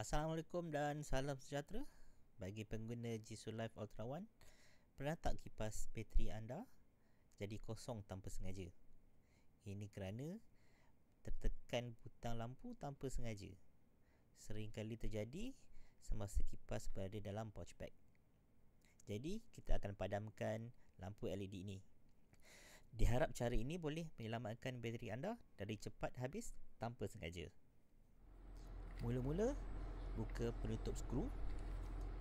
Assalamualaikum dan salam sejahtera bagi pengguna Jisu Life Ultra One. Pernah tak kipas bateri anda jadi kosong tanpa sengaja? Ini kerana tertekan butang lampu tanpa sengaja. Sering kali terjadi semasa kipas berada dalam pouch bag. Jadi kita akan padamkan lampu LED ini. Diharap cara ini boleh menyelamatkan bateri anda dari cepat habis tanpa sengaja. Mula-mula, buka penutup skru.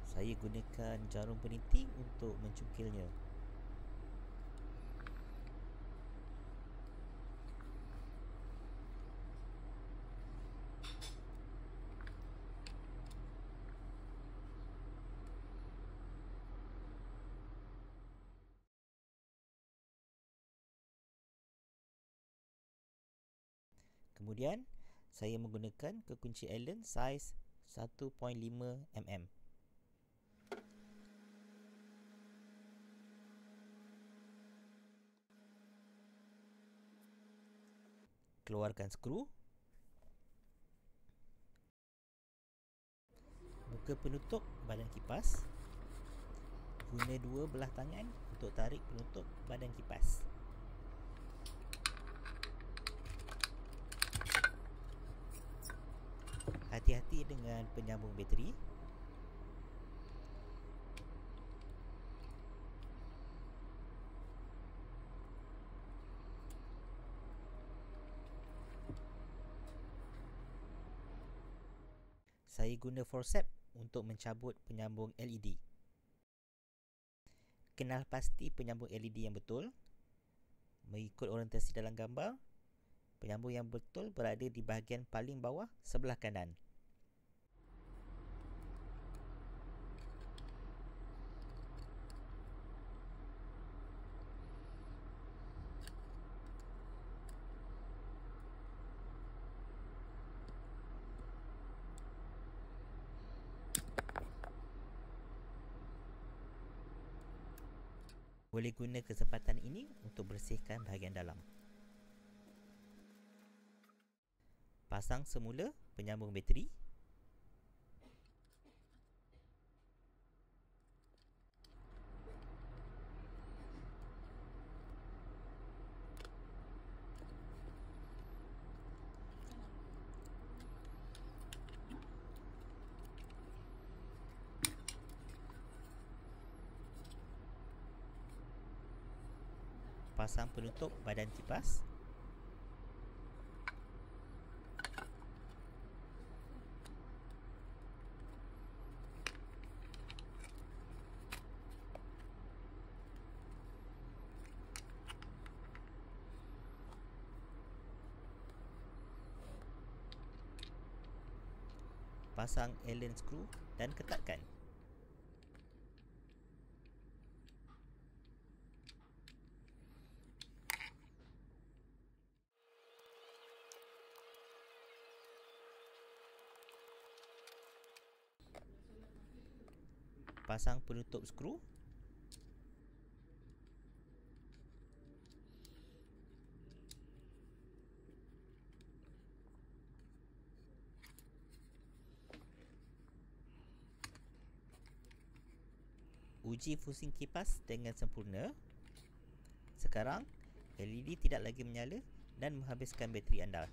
Saya gunakan jarum peniti untuk mencungkilnya. Kemudian, saya menggunakan kekunci Allen saiz 1.5 mm. Keluarkan skru. Buka penutup badan kipas. Guna dua belah tangan untuk tarik penutup badan kipas. Hati-hati dengan penyambung bateri. Saya guna forceps untuk mencabut penyambung LED. Kenal pasti penyambung LED yang betul. Mengikut orientasi dalam gambar, penyambung yang betul berada di bahagian paling bawah sebelah kanan. Boleh guna kesempatan ini untuk bersihkan bahagian dalam. Pasang semula penyambung bateri. Pasang penutup badan kipas. Pasang Allen skru dan ketatkan. Pasang penutup skru. Uji fusing kipas dengan sempurna. Sekarang, LED tidak lagi menyala dan menghabiskan bateri anda.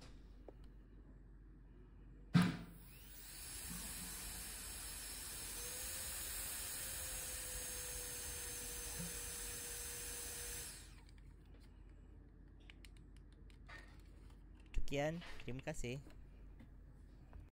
Sekian, terima kasih.